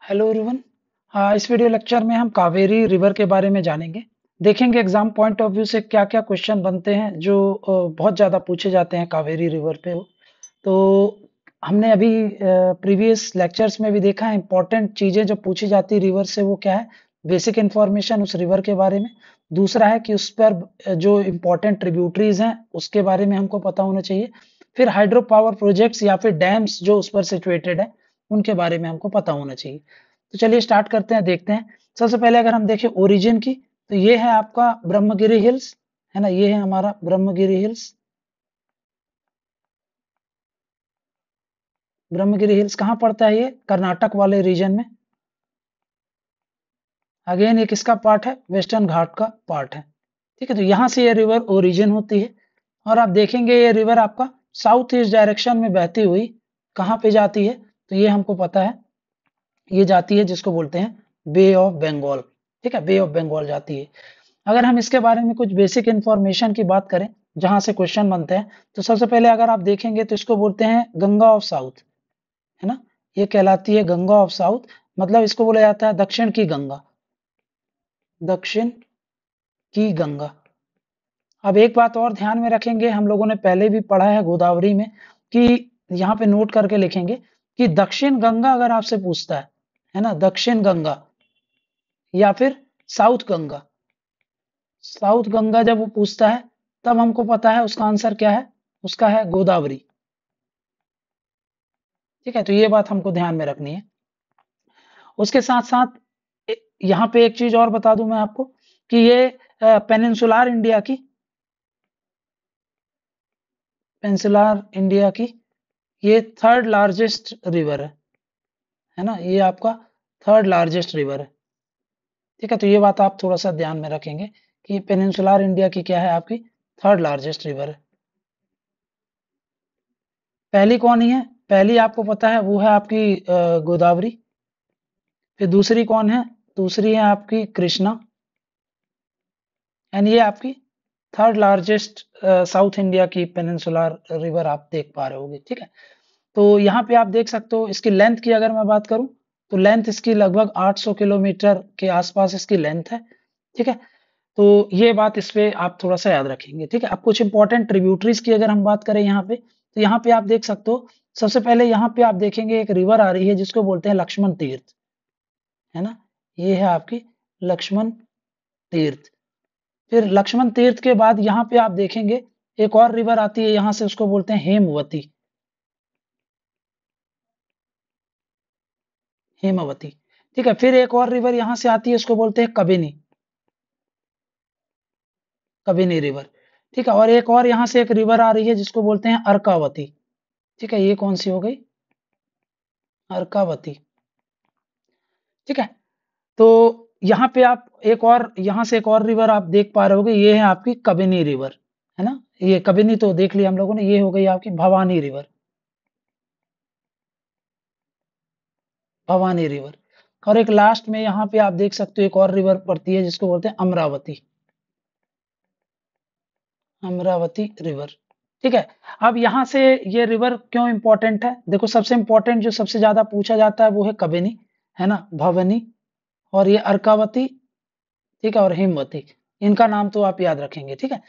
Hello everyone. इस video lecture में हम कावेरी रिवर के बारे में जानेंगे। देखेंगे एग्जाम पॉइंट ऑफ व्यू से क्या क्या क्वेश्चन बनते हैं जो बहुत ज़्यादा पूछे जाते हैं कावेरी रिवर पे। तो हमने अभी प्रीवियस लेक्चर्स में भी देखा है इंपॉर्टेंट चीज़ें जो पूछी जाती है रिवर से वो क्या है, बेसिक इन्फॉर्मेशन उस रिवर के बारे में। दूसरा है कि उस पर जो इम्पोर्टेंट ट्रिब्यूटरीज हैं उसके बारे में हमको पता होना चाहिए। फिर हाइड्रो पावर प्रोजेक्ट्स या फिर डैम्स जो उस पर सिचुएटेड है उनके बारे में हमको पता होना चाहिए। तो चलिए स्टार्ट करते हैं, देखते हैं। सबसे पहले अगर हम देखें ओरिजिन की, तो ये है आपका ब्रह्मगिरी हिल्स, है ना, ये है हमारा ब्रह्मगिरी हिल्स। ब्रह्मगिरी हिल्स कहाँ पड़ता है? ये कर्नाटक वाले रीजन में। अगेन ये किसका पार्ट है? वेस्टर्न घाट का पार्ट है। ठीक है, तो यहाँ से ये रिवर ओरिजिन होती है और आप देखेंगे ये रिवर आपका साउथ ईस्ट डायरेक्शन में बहती हुई कहाँ पे जाती है? तो ये हमको पता है, ये जाती है जिसको बोलते हैं बे ऑफ बंगाल। ठीक है, बे ऑफ बंगाल जाती है। अगर हम इसके बारे में कुछ बेसिक इंफॉर्मेशन की बात करें जहां से क्वेश्चन बनते हैं, तो सबसे पहले अगर आप देखेंगे तो इसको बोलते हैं गंगा ऑफ साउथ, है ना। ये कहलाती है गंगा ऑफ साउथ, मतलब इसको बोला जाता है दक्षिण की गंगा, दक्षिण की गंगा। अब एक बात और ध्यान में रखेंगे, हम लोगों ने पहले भी पढ़ा है गोदावरी में, कि यहाँ पे नोट करके लिखेंगे कि दक्षिण गंगा अगर आपसे पूछता है ना, दक्षिण गंगा या फिर साउथ गंगा, साउथ गंगा जब वो पूछता है तब हमको पता है उसका आंसर क्या है, उसका है गोदावरी। ठीक है, तो ये बात हमको ध्यान में रखनी है। उसके साथ साथ यहाँ पे एक चीज और बता दूं मैं आपको कि ये पेनिनसुलार इंडिया की, पेनिनसुलार इंडिया की ये थर्ड लार्जेस्ट रिवर है ना, ये आपका थर्ड लार्जेस्ट रिवर है। ठीक है, तो ये बात आप थोड़ा सा ध्यान में रखेंगे कि पेनिनसुलार इंडिया की क्या है, आपकी थर्ड लार्जेस्ट रिवर है। पहली कौन ही है? पहली आपको पता है वो है आपकी गोदावरी। फिर दूसरी कौन है? दूसरी है आपकी कृष्णा। एंड ये आपकी थर्ड लार्जेस्ट साउथ इंडिया की पेनिनसुलर रिवर आप देख पा रहे होगे। ठीक है, तो यहाँ पे आप देख सकते हो इसकी लेंथ की अगर मैं बात करूं तो लेंथ इसकी लगभग 800 किलोमीटर के आसपास इसकी लेंथ है। ठीक है, तो ये बात इस पे आप थोड़ा सा याद रखेंगे। ठीक है, अब कुछ इंपॉर्टेंट ट्रिब्यूटरीज की अगर हम बात करें यहाँ पे, तो यहाँ पे आप देख सकते हो, सबसे पहले यहाँ पे आप देखेंगे एक रिवर आ रही है जिसको बोलते हैं लक्ष्मण तीर्थ, है ना। ये है आपकी लक्ष्मण तीर्थ। फिर लक्ष्मण तीर्थ के बाद यहाँ पे आप देखेंगे एक और रिवर आती है यहाँ से, उसको बोलते हैं हेमवती, हेमवती। ठीक है, फिर एक और रिवर यहाँ से आती है, उसको बोलते हैं कबिनी, कबिनी रिवर। ठीक है, और एक और यहाँ से एक रिवर आ रही है जिसको बोलते हैं अर्कावती। ठीक है, ये कौन सी हो गई? अर्कावती। ठीक है, तो यहाँ पे आप एक और यहाँ से एक और रिवर आप देख पा रहे होगे, ये है आपकी कबिनी रिवर, है ना। ये कबिनी तो देख लिया हम लोगों ने, ये हो गई आपकी भवानी रिवर, भवानी रिवर। और एक लास्ट में यहाँ पे आप देख सकते हो एक और रिवर पड़ती है जिसको बोलते हैं अमरावती, अमरावती रिवर। ठीक है, अब यहाँ से ये रिवर क्यों इंपॉर्टेंट है? देखो, सबसे इंपॉर्टेंट जो सबसे ज्यादा पूछा जाता है वो है कबिनी, है ना, भवानी, और ये अर्कावती। ठीक है, और हिमवती, इनका नाम तो आप याद रखेंगे। ठीक है,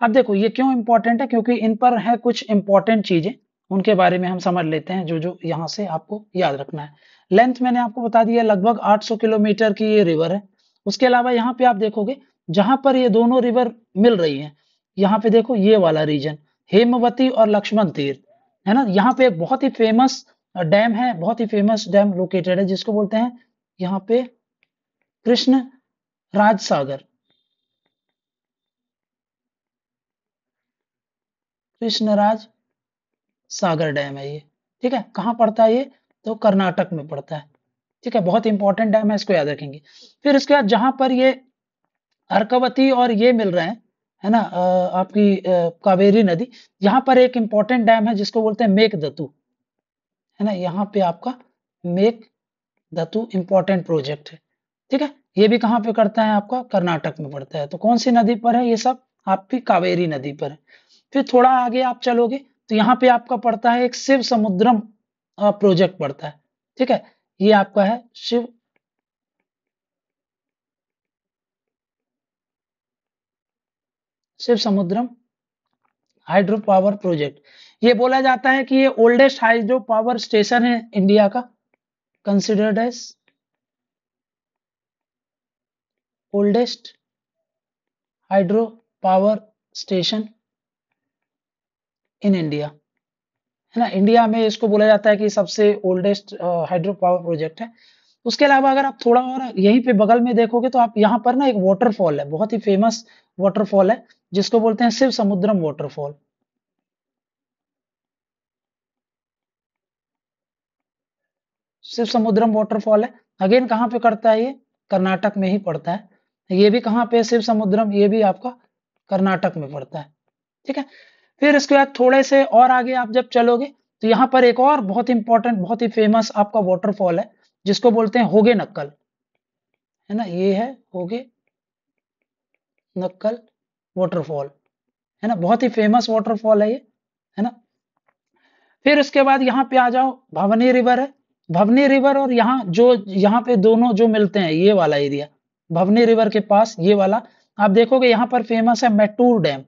अब देखो ये क्यों इंपॉर्टेंट है, क्योंकि इन पर है कुछ इंपॉर्टेंट चीजें, उनके बारे में हम समझ लेते हैं जो जो यहाँ से आपको याद रखना है। लेंथ मैंने आपको बता दिया, लगभग 800 किलोमीटर की ये रिवर है। उसके अलावा यहाँ पे आप देखोगे जहां पर ये दोनों रिवर मिल रही हैं, यहाँ पे देखो ये वाला रीजन, हेमवती और लक्ष्मण तीर्थ, है ना। यहाँ पे एक बहुत ही फेमस डैम है, बहुत ही फेमस डैम लोकेटेड है जिसको बोलते हैं यहाँ पे कृष्ण राज सागर, कृष्णराज सागर डैम है ये। ठीक है, कहाँ पड़ता है ये? तो कर्नाटक में पड़ता है। ठीक है, बहुत इंपॉर्टेंट डैम है, इसको याद रखेंगे। फिर इसके बाद जहां पर ये अर्कावती और ये मिल रहे हैं, है ना, आपकी कावेरी नदी, यहाँ पर एक इंपॉर्टेंट डैम है जिसको बोलते हैं मेघदतु, है ना। यहाँ पे आपका मेघदतु इंपॉर्टेंट प्रोजेक्ट है। ठीक है, ये भी कहाँ पे करता है? आपका कर्नाटक में पड़ता है। तो कौन सी नदी पर है ये सब? आपकी कावेरी नदी पर है। फिर थोड़ा आगे आप चलोगे तो यहाँ पे आपका पड़ता है एक शिव समुद्रम प्रोजेक्ट पड़ता है। ठीक है, ये आपका है Shivasamudram hydro power project. ये बोला जाता है कि ये ओल्डेस्ट हाइड्रो पावर स्टेशन है इंडिया का, considered as oldest hydro power station in India, है ना। इंडिया में इसको बोला जाता है कि सबसे ओल्डेस्ट हाइड्रो पावर प्रोजेक्ट है। उसके अलावा अगर आप थोड़ा और यहीं पे बगल में देखोगे तो आप यहाँ पर ना एक वाटरफॉल है, बहुत ही फेमस वाटरफॉल है, जिसको बोलते हैं शिव समुद्रम वाटरफॉल। शिव समुद्रम वाटरफॉल है। अगेन कहाँ पे करता है ये? कर्नाटक में ही पड़ता है। ये भी कहाँ पे है शिव समुद्रम? ये भी आपका कर्नाटक में पड़ता है, ठीक है। फिर इसके बाद थोड़े से और आगे आप जब चलोगे तो यहाँ पर एक और बहुत इंपॉर्टेंट, बहुत ही फेमस आपका वाटरफॉल है, जिसको बोलते हैं होगे नक्कल, है ना। ये है होगे नक्कल वाटरफॉल, है ना। बहुत ही फेमस वाटरफॉल है ये, है ना। फिर उसके बाद यहाँ पे आ जाओ, भवनी रिवर है। भवनी रिवर और यहाँ पे दोनों जो मिलते हैं, ये वाला एरिया भवनी रिवर के पास, ये वाला आप देखोगे यहाँ पर फेमस है मैटूर डैम।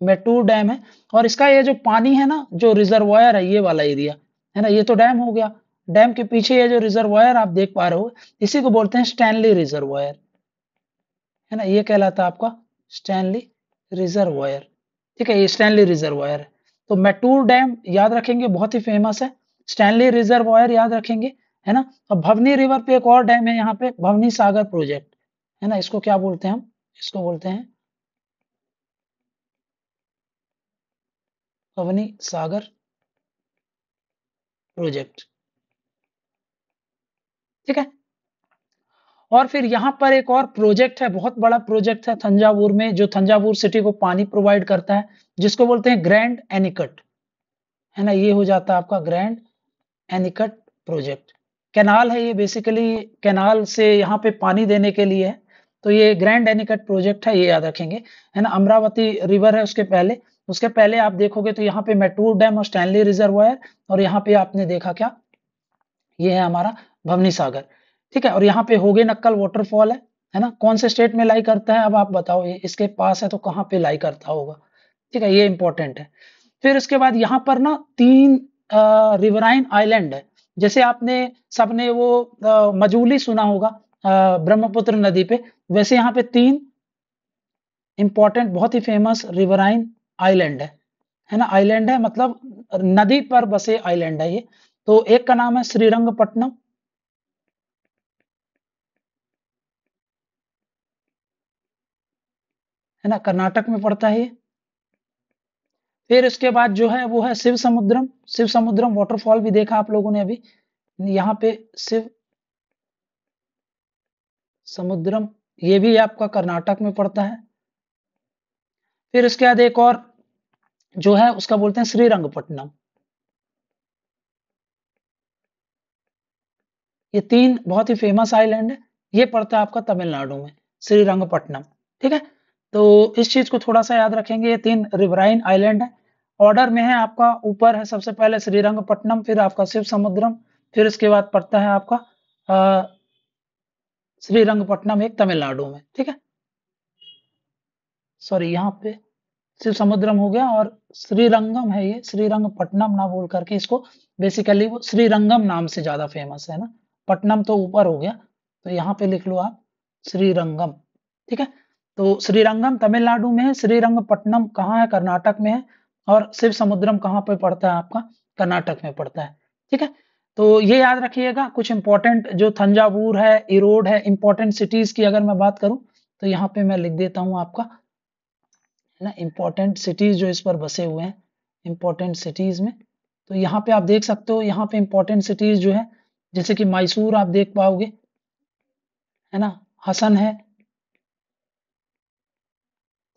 मैटूर डैम है, और इसका ये जो पानी है ना, जो रिजर्वायर है, ये वाला एरिया, है ना। ये तो डैम हो गया। डैम के पीछे ये जो रिजर्वायर आप देख पा रहे हो, इसी को बोलते हैं स्टैनली रिजर्वायर, है ना। ये कहलाता है आपका स्टैनली रिजर्वायर, ठीक है। ये स्टैनली रिजर्वायर है। तो मैटूर डैम याद रखेंगे, बहुत ही फेमस है। स्टैनली रिजर्वायर याद रखेंगे, है ना। और भवनी रिवर पे एक और डैम है यहाँ पे, भवनी सागर प्रोजेक्ट, है ना। इसको क्या बोलते हैं हम? इसको बोलते हैं भवनी सागर प्रोजेक्ट, ठीक है। और फिर यहाँ पर एक और प्रोजेक्ट है, बहुत बड़ा प्रोजेक्ट है थंजावुर में, जो थंजावुर सिटी को पानी प्रोवाइड करता है, जिसको बोलते हैं ग्रैंड एनिकट, है ना। ये हो जाता है आपका ग्रैंड एनिकट प्रोजेक्ट। कैनाल है ये, बेसिकली कैनाल से यहाँ पे पानी देने के लिए है। तो ये ग्रैंड एनिकट प्रोजेक्ट है, ये याद रखेंगे, है ना। अमरावती रिवर है उसके पहले आप देखोगे तो यहाँ पे मैटूर डैम और स्टैनली रिजर्वायर, और यहाँ पे आपने देखा क्या, ये है हमारा भवनी सागर, ठीक है। और यहाँ पे होगे नक्कल वाटरफॉल है ना। कौन से स्टेट में लाई करता है, अब आप बताओ, ये इसके पास है तो कहाँ पे लाई करता होगा, ठीक है। ये इंपॉर्टेंट है। फिर इसके बाद यहाँ पर ना 3 रिवराइन आइलैंड है। जैसे आपने सबने वो मजूली सुना होगा ब्रह्मपुत्र नदी पे, वैसे यहाँ पे 3 इंपॉर्टेंट, बहुत ही फेमस रिवराइन आइलैंड है ना। आइलैंड है मतलब नदी पर बसे आइलैंड है ये। तो एक का नाम है श्रीरंगपट्टनम, है ना, कर्नाटक में पड़ता है ये। फिर इसके बाद जो है वो है शिव समुद्रम। शिव समुद्रम वाटरफॉल भी देखा आप लोगों ने अभी, यहाँ पे शिव समुद्रम, ये भी आपका कर्नाटक में पड़ता है। फिर इसके बाद एक और जो है उसका बोलते हैं श्रीरंगपट्टनम। ये 3 बहुत ही फेमस आइलैंड है। ये पड़ता है आपका तमिलनाडु में, श्रीरंगपट्टनम, ठीक है। तो इस चीज को थोड़ा सा याद रखेंगे, ये 3 रिवराइन आइलैंड है। ऑर्डर में है आपका, ऊपर है सबसे पहले श्रीरंगपट्टनम, फिर आपका शिव समुद्रम, फिर इसके बाद पड़ता है आपका श्रीरंगपट्टनम, एक तमिलनाडु में, ठीक है। सॉरी, यहाँ पे शिव समुद्रम हो गया, और श्रीरंगम है ये, श्रीरंगपट्टनम ना बोल करके इसको, बेसिकली वो श्रीरंगम नाम से ज्यादा फेमस है ना। पट्टनम तो ऊपर हो गया, तो यहाँ पे लिख लो आप श्रीरंगम, ठीक है। तो श्रीरंगम तमिलनाडु में है, श्रीरंगपट्टनम कहाँ है? कर्नाटक में है। और शिव समुद्रम कहाँ पे पड़ता है आपका? कर्नाटक में पड़ता है, ठीक है। तो ये याद रखिएगा कुछ इंपॉर्टेंट, जो थंजावुर है, इरोड है, इंपॉर्टेंट सिटीज की अगर मैं बात करूं तो यहाँ पे मैं लिख देता हूँ आपका, है ना, इंपॉर्टेंट सिटीज जो इस पर बसे हुए हैं, इंपॉर्टेंट सिटीज में। तो यहाँ पे आप देख सकते हो, यहाँ पे इंपॉर्टेंट सिटीज जो है, जैसे कि मैसूर आप देख पाओगे, है ना, हसन है,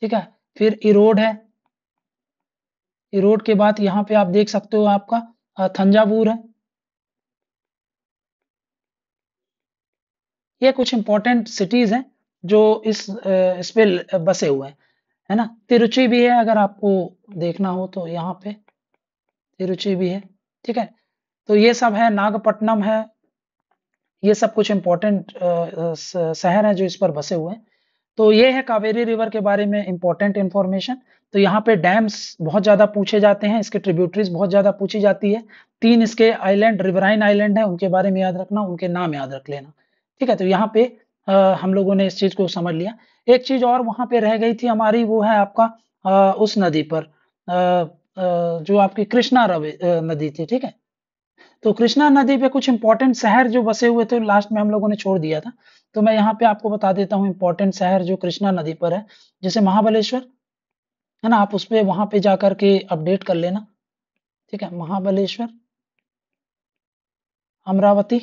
ठीक है। फिर इरोड है, इरोड के बाद यहाँ पे आप देख सकते हो आपका थंजावुर है। ये कुछ इंपॉर्टेंट सिटीज हैं जो इस पे बसे हुए हैं, है ना। तिरुचि भी है, अगर आपको देखना हो तो यहाँ पे तिरुचि भी है, ठीक है। तो ये सब है, नागपट्टनम है, ये सब कुछ इंपॉर्टेंट शहर हैं जो इस पर बसे हुए हैं। तो ये है कावेरी रिवर के बारे में इंपॉर्टेंट इंफॉर्मेशन। तो यहाँ पे डैम्स बहुत ज्यादा पूछे जाते हैं, इसके ट्रिब्यूटरीज बहुत ज्यादा पूछी जाती है। 3 इसके आइलैंड, रिवराइन आइलैंड है, उनके बारे में याद रखना, उनके नाम याद रख लेना। ठीक है, तो यहाँ पे हम लोगों ने इस चीज को समझ लिया। एक चीज और वहां पे रह गई थी हमारी, वो है आपका उस नदी पर जो आपकी कृष्णा नदी थी। ठीक है, तो कृष्णा नदी पे कुछ इंपॉर्टेंट शहर जो बसे हुए थे, लास्ट में हम लोगों ने छोड़ दिया था। तो मैं यहाँ पे आपको बता देता हूँ इंपॉर्टेंट शहर जो कृष्णा नदी पर है। जैसे महाबलेश्वर है ना, आप उस पे वहां पे जाकर के अपडेट कर लेना। ठीक है, महाबलेश्वर, अमरावती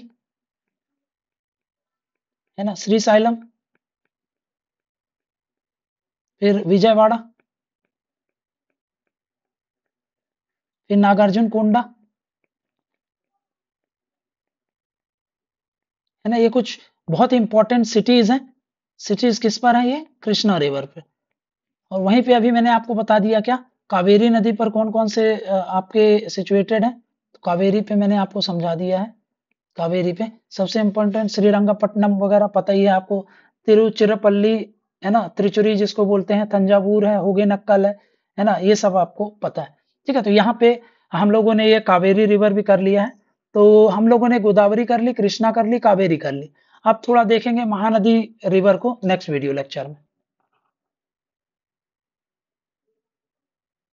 है ना, श्रीसाइलम, फिर विजयवाड़ा, फिर नागार्जुन कोंडा है ना। ये कुछ बहुत इंपॉर्टेंट सिटीज हैं। सिटीज किस पर है? ये कृष्णा रिवर पे। और वहीं पे अभी मैंने आपको बता दिया क्या, कावेरी नदी पर कौन कौन से आपके सिचुएटेड है। तो कावेरी पे मैंने आपको समझा दिया है। कावेरी पे सबसे इंपॉर्टेंट श्रीरंगपट्टनम वगैरह पता ही है आपको, तिरुचिरापल्ली है ना, त्रिचुरी जिसको बोलते हैं, तंजावुर है, होगेनक्कल है ना, ये सब आपको पता है। ठीक है, तो यहाँ पे हम लोगों ने ये कावेरी रिवर भी कर लिया है। तो हम लोगों ने गोदावरी कर ली, कृष्णा कर ली, कावेरी कर ली। अब थोड़ा देखेंगे महानदी रिवर को नेक्स्ट वीडियो लेक्चर में।